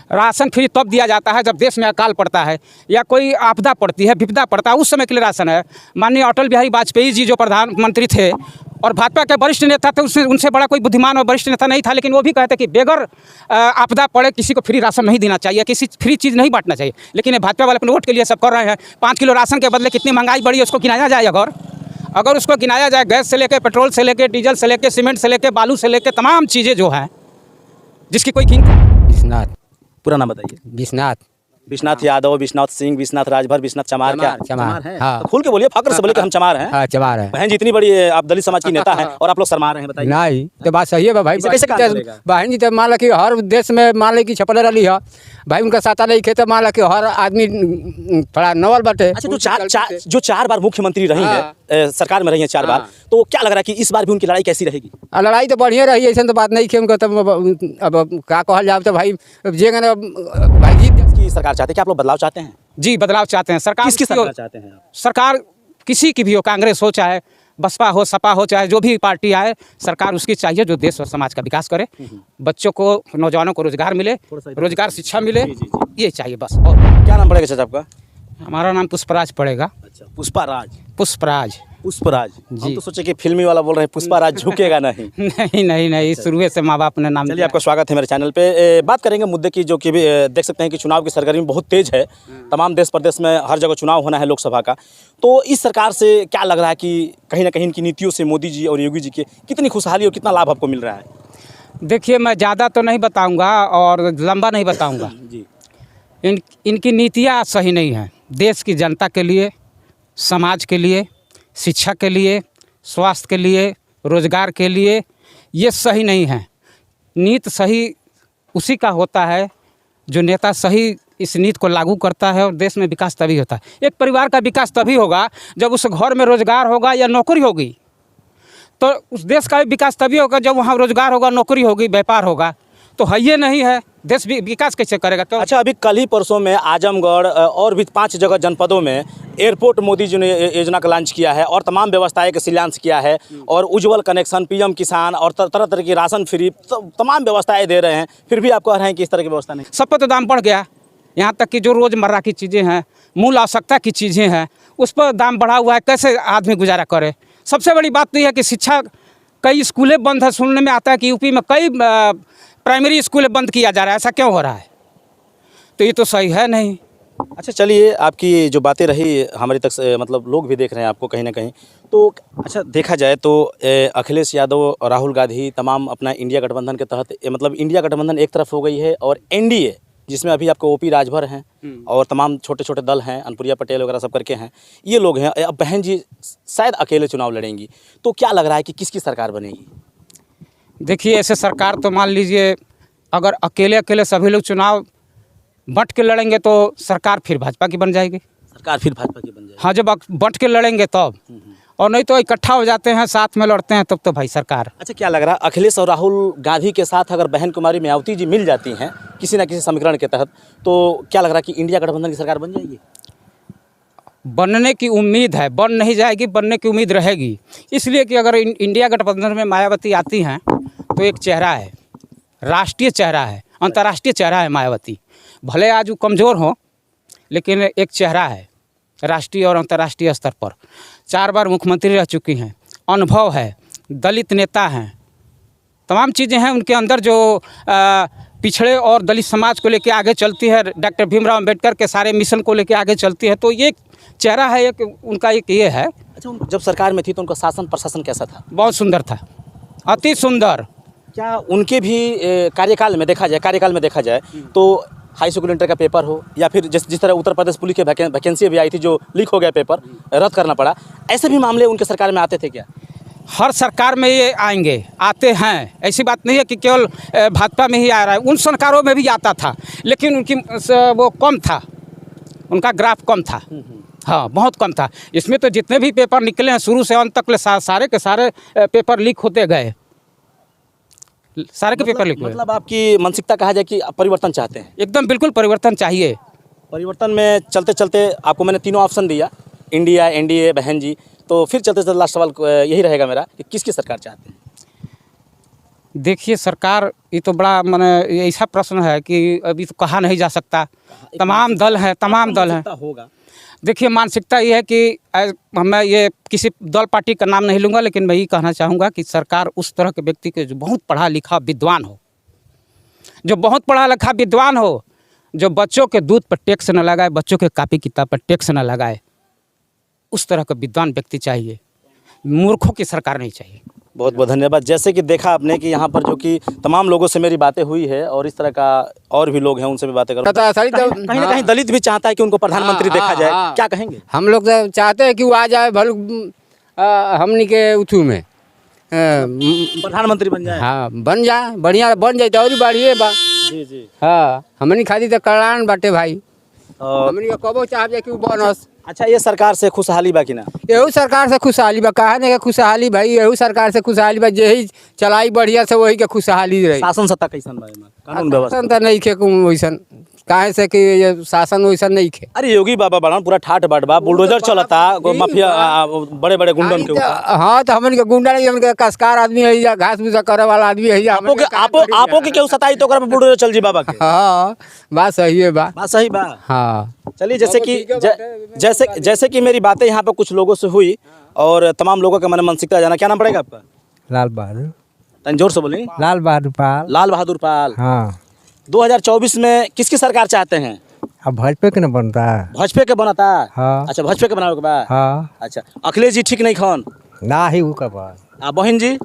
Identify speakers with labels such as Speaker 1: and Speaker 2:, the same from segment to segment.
Speaker 1: Ration free तब दिया जाता है जब देश में अकाल पड़ता है या कोई आपदा पड़ती है, विपदा पड़ता है, उस समय के लिए राशन है। माननीय अटल बिहारी वाजपेयी जी जो प्रधानमंत्री थे और भाजपा के वरिष्ठ नेता थे, उससे उनसे बड़ा कोई बुद्धिमान और वरिष्ठ नेता नहीं था, लेकिन वो भी कहते कि बेगर आपदा पड़े किसी को फ्री राशन नहीं देना चाहिए, किसी फ्री चीज़ नहीं बांटना चाहिए। लेकिन ये भाजपा वाले अपने वोट के लिए सब कर रहे हैं। 5 किलो राशन के बदले कितनी महंगाई बढ़ी है उसको गिनाया जाए। अगर उसको गिनाया जाए, गैस से लेकर पेट्रोल से लेकर डीजल से लेकर सीमेंट से लेकर बालू से लेकर तमाम चीज़ें जो हैं जिसकी कोई कीमत।
Speaker 2: विश्वनाथ।
Speaker 3: पूरा नाम बताइए।
Speaker 2: विश्वनाथ।
Speaker 3: विश्वनाथ यादव, विश्वनाथ सिंह, विश्वनाथ राजभर, विश्वनाथ चमार। क्या
Speaker 2: चमार
Speaker 3: है?
Speaker 2: हाँ।
Speaker 3: तो खुल के बोलिए, फक्र से बोलिए कि हम चमार हैं।
Speaker 2: हाँ चमार है।
Speaker 3: बहन जी इतनी बड़ी आप दलित समाज की नेता हैं और आप लोग शर्मा रहे हैं, बताइए।
Speaker 2: नहीं तो बात सही है भाई।
Speaker 3: कैसे काम चलेगा?
Speaker 2: बहन जी तो मान लो कि हर देश में मान लो कि छपले रही है भाई, उनका साता नहीं खे तो मान लो कि हर आदमी थोड़ा नवल बटे।
Speaker 3: अच्छा, जो 4 बार मुख्यमंत्री रही है, सरकार में रही है 4 बार, तो क्या लग रहा है कि इस बार भी उनकी लड़ाई कैसी रहेगी?
Speaker 2: लड़ाई तो बढ़िया रही, ऐसा तो बात नहीं खे उनको। तब अब क्या कहल जाए तो भाई जे भाई जी
Speaker 3: की सरकार चाहते हैं कि आप लोग बदलाव चाहते हैं?
Speaker 1: जी, बदलाव चाहते हैं। सरकार
Speaker 3: किसकी सरकार चाहते हैं आप?
Speaker 1: सरकार किसी की भी हो, कांग्रेस हो चाहे बसपा हो, सपा हो, चाहे जो भी पार्टी आए, सरकार उसकी चाहिए जो देश और समाज का विकास करे, बच्चों को, नौजवानों को रोजगार मिले, रोजगार शिक्षा मिले, ये चाहिए बस। और
Speaker 3: क्या नाम पड़ेगा चाचा आपका?
Speaker 1: हमारा नाम पुष्पराज पड़ेगा।
Speaker 3: अच्छा, पुष्पाराज।
Speaker 1: पुष्पराज
Speaker 3: पुष्पराज
Speaker 1: जी।
Speaker 3: हम तो सोचे कि फिल्मी वाला बोल रहे हैं, पुष्पाराज झुकेगा नहीं।
Speaker 1: नहीं, शुरू से माँ बाप ने नाम
Speaker 3: चलिए,
Speaker 1: दिया।
Speaker 3: आपका स्वागत है मेरे चैनल पे। बात करेंगे मुद्दे की, जो कि भी देख सकते हैं कि चुनाव की सरगर्मी बहुत तेज है। तमाम देश प्रदेश में हर जगह चुनाव होना है लोकसभा का। तो इस सरकार से क्या लग रहा है कि कहीं ना कहीं इनकी नीतियों से मोदी जी और योगी जी के कितनी खुशहाली और कितना लाभ आपको मिल रहा है?
Speaker 1: देखिए, मैं ज़्यादा तो नहीं बताऊंगा और लंबा नहीं बताऊंगा
Speaker 3: जी।
Speaker 1: इनकी नीतियाँ सही नहीं हैं। देश की जनता के लिए, समाज के लिए, शिक्षा के लिए, स्वास्थ्य के लिए, रोजगार के लिए ये सही नहीं है। नीति सही उसी का होता है जो नेता सही इस नीति को लागू करता है, और देश में विकास तभी होता है। एक परिवार का विकास तभी होगा जब उस घर में रोजगार होगा या नौकरी होगी, तो उस देश का भी विकास तभी होगा जब वहाँ रोजगार होगा, नौकरी होगी, व्यापार होगा। तो है ये नहीं है, देश भी विकास कैसे करेगा? तो
Speaker 3: अच्छा, अभी कल ही परसों में आजमगढ़ और भी 5 जगह जनपदों में एयरपोर्ट मोदी जी ने योजना का लॉन्च किया है और तमाम व्यवस्थाएं का शिलान्यास किया है, और उज्ज्वल कनेक्शन, पीएम किसान और तरह तरह की राशन फ्री, तमाम व्यवस्थाएं दे रहे हैं। फिर भी आप कह रहे हैं कि इस तरह की व्यवस्था नहीं।
Speaker 1: सब पर तो दाम बढ़ गया। यहाँ तक कि जो रोज़मर्रा की चीज़ें हैं, मूल आवश्यकता की चीज़ें हैं, उस पर दाम बढ़ा हुआ है। कैसे आदमी गुजारा करे? सबसे बड़ी बात तो यह है कि शिक्षा, कई स्कूलें बंद है। सुनने में आता है कि यूपी में कई प्राइमरी स्कूलें बंद किया जा रहा है। ऐसा क्यों हो रहा है? तो ये तो सही है नहीं।
Speaker 3: अच्छा, चलिए, आपकी जो बातें रही हमारी तक मतलब लोग भी देख रहे हैं आपको कहीं ना कहीं। तो अच्छा, देखा जाए तो अखिलेश यादव, राहुल गांधी, तमाम अपना इंडिया गठबंधन के तहत, मतलब इंडिया गठबंधन एक तरफ हो गई है, और एनडीए जिसमें अभी आपको ओपी राजभर हैं और तमाम छोटे छोटे दल हैं, अनुप्रिया पटेल वगैरह सब करके हैं, ये लोग हैं। अब बहन जी शायद अकेले चुनाव लड़ेंगी, तो क्या लग रहा है कि किसकी सरकार बनेगी?
Speaker 1: देखिए, ऐसे सरकार तो मान लीजिए अगर अकेले सभी लोग चुनाव बंट के लड़ेंगे तो सरकार फिर भाजपा की बन जाएगी।
Speaker 3: सरकार फिर भाजपा की बन जाएगी?
Speaker 1: हाँ, जब बंट के लड़ेंगे तब, और नहीं तो इकट्ठा हो जाते हैं, साथ में लड़ते हैं, तब तो भाई सरकार।
Speaker 3: अच्छा, क्या लग रहा है अखिलेश और राहुल गांधी के साथ अगर बहन कुमारी मायावती जी मिल जाती हैं किसी न किसी समीकरण के तहत, तो क्या लग रहा है कि इंडिया गठबंधन की सरकार बन जाएगी?
Speaker 1: बनने की उम्मीद है, बन नहीं जाएगी, बनने की उम्मीद रहेगी। इसलिए कि अगर इंडिया गठबंधन में मायावती आती हैं तो एक चेहरा है, राष्ट्रीय चेहरा है, अंतर्राष्ट्रीय चेहरा है मायावती। भले आज वो कमज़ोर हो, लेकिन एक चेहरा है राष्ट्रीय और अंतर्राष्ट्रीय स्तर पर। 4 बार मुख्यमंत्री रह चुकी हैं, अनुभव है, दलित नेता हैं, तमाम चीज़ें हैं उनके अंदर जो पिछड़े और दलित समाज को लेकर आगे चलती है। डॉक्टर भीमराव अंबेडकर के सारे मिशन को लेकर आगे चलती है। तो ये चेहरा है, एक उनका एक ये है।
Speaker 3: अच्छा, जब सरकार में थी तो उनका शासन प्रशासन कैसा था?
Speaker 1: बहुत सुंदर था, अति सुंदर।
Speaker 3: क्या उनके भी कार्यकाल में देखा जाए तो हाई स्कूल इंटर का पेपर हो, या फिर जिस तरह उत्तर प्रदेश पुलिस के वैकेंसी भी आई थी जो लीक हो गया, पेपर रद्द करना पड़ा, ऐसे भी मामले उनके सरकार में आते थे क्या?
Speaker 1: हर सरकार में ये आएंगे, आते हैं। ऐसी बात नहीं है कि केवल भाजपा में ही आ रहा है, उन सरकारों में भी आता था, लेकिन उनकी वो कम था, उनका ग्राफ कम था। हाँ, बहुत कम था। इसमें तो जितने भी पेपर निकले हैं शुरू से अंत तक सारे के सारे पेपर लीक होते गए, सारे के पेपर लीक हुए।
Speaker 3: मतलब आपकी मानसिकता कहा जाए कि परिवर्तन चाहते हैं?
Speaker 1: एकदम बिल्कुल परिवर्तन चाहिए।
Speaker 3: परिवर्तन में चलते चलते आपको मैंने तीनों ऑप्शन दिया, इंडिया, एनडीए, बहन जी, तो फिर चलते चलते लास्ट सवाल यही रहेगा मेरा कि किसकी सरकार चाहते हैं?
Speaker 1: देखिए सरकार, ये तो बड़ा माने ऐसा प्रश्न है कि अभी तो कहा नहीं जा सकता। तमाम दल हैं, तमाम दल हैं।
Speaker 3: होगा।
Speaker 1: देखिए मानसिकता ये है कि मैं ये किसी दल पार्टी का नाम नहीं लूँगा, लेकिन मैं ये कहना चाहूँगा कि सरकार उस तरह के व्यक्ति के जो बहुत पढ़ा लिखा विद्वान हो, जो बहुत पढ़ा लिखा विद्वान हो, जो बच्चों के दूध पर टैक्स न लगाए, बच्चों के कापी किताब पर टैक्स न लगाए, उस तरह का विद्वान व्यक्ति चाहिए। मूर्खों की सरकार नहीं चाहिए।
Speaker 3: बहुत बहुत धन्यवाद। जैसे कि देखा आपने कि यहाँ पर जो कि तमाम लोगों से मेरी बातें हुई है और इस तरह का और भी लोग हैं, उनसे भी बातें करूँ। कहीं ना कहीं दलित भी चाहता है कि उनको प्रधानमंत्री देखा जाए, क्या कहेंगे?
Speaker 2: हम लोग तो चाहते हैं कि वो आ जाए भल हमनी के उथू में
Speaker 3: प्रधानमंत्री बन जाए।
Speaker 2: हाँ बन जाए, बढ़िया बन जाए तो और ही बढ़िए बा।
Speaker 3: जी जी।
Speaker 2: हाँ हमनी खातिर तो कल्याण बाटे भाई,
Speaker 3: और
Speaker 2: हमनी के कबो चाहब जाए कि वो बनस।
Speaker 3: अच्छा, ये सरकार से खुशहाली बा कि ना?
Speaker 2: यहू सरकार से खुशहाली बा, कहा नहीं खुशहाली भाई, यहू सरकार से खुशहाली बा, यही चलाई बढ़िया से वही के खुशहाली रही।
Speaker 3: शासन सत्ता कैसन बा एमे? कानून व्यवस्था?
Speaker 2: शासन तो नहीं खे वैसन, काहे से कि ये शासन वैसन नहीं खे।
Speaker 3: अरे योगी बाबा बड़ा पूरा ठाट बाट बा, बुलडोजर चलता, माफिया बड़े बड़े गुंडन के ऊपर।
Speaker 2: हाँ तो हमन के गुंडा नहीं, हमन के कसकार आदमी है या घास भूसा करे वाला आदमी है।
Speaker 3: आपो के केहू सताई तो ओकरा पे बुलडोजर चल जी बाबा के।
Speaker 2: हाँ बात सही है बा।
Speaker 3: बात सही बा।
Speaker 2: हाँ
Speaker 3: चलिए, जैसे कि मेरी बातें यहाँ पे कुछ लोगों से हुई और तमाम लोगों के मन मानसिकता जाना। क्या नाम पड़ेगा आपका?
Speaker 2: लाल बहादुर।
Speaker 3: तन जोर से बोलें।
Speaker 2: लाल बहादुर पाल।
Speaker 3: लाल बहादुर पाल।
Speaker 2: हाँ
Speaker 3: 2024 में किसकी सरकार चाहते हैं?
Speaker 2: अब भाजपा के न बनता है।
Speaker 3: भाजपा के बनाता?
Speaker 2: हाँ।
Speaker 3: अच्छा, भाजपा के बनावे के बाद?
Speaker 2: हाँ
Speaker 3: अच्छा, अखिलेश जी ठीक नहीं खान?
Speaker 2: ना ही वो कब
Speaker 3: आ बहन जी?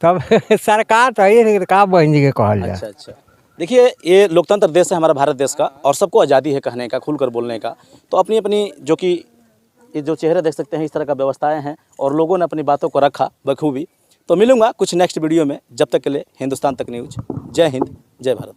Speaker 2: तब सरकार तो ये नहीं का बहन जी के कहल जाए।
Speaker 3: अच्छा अच्छा। देखिए, ये लोकतंत्र देश है हमारा भारत देश का, और सबको आज़ादी है कहने का, खुलकर बोलने का। तो अपनी अपनी जो कि ये जो चेहरे देख सकते हैं, इस तरह का व्यवस्थाएं हैं और लोगों ने अपनी बातों को रखा बखूबी। तो मिलूंगा कुछ नेक्स्ट वीडियो में, जब तक के लिए हिंदुस्तान तक न्यूज़। जय हिंद, जय भारत।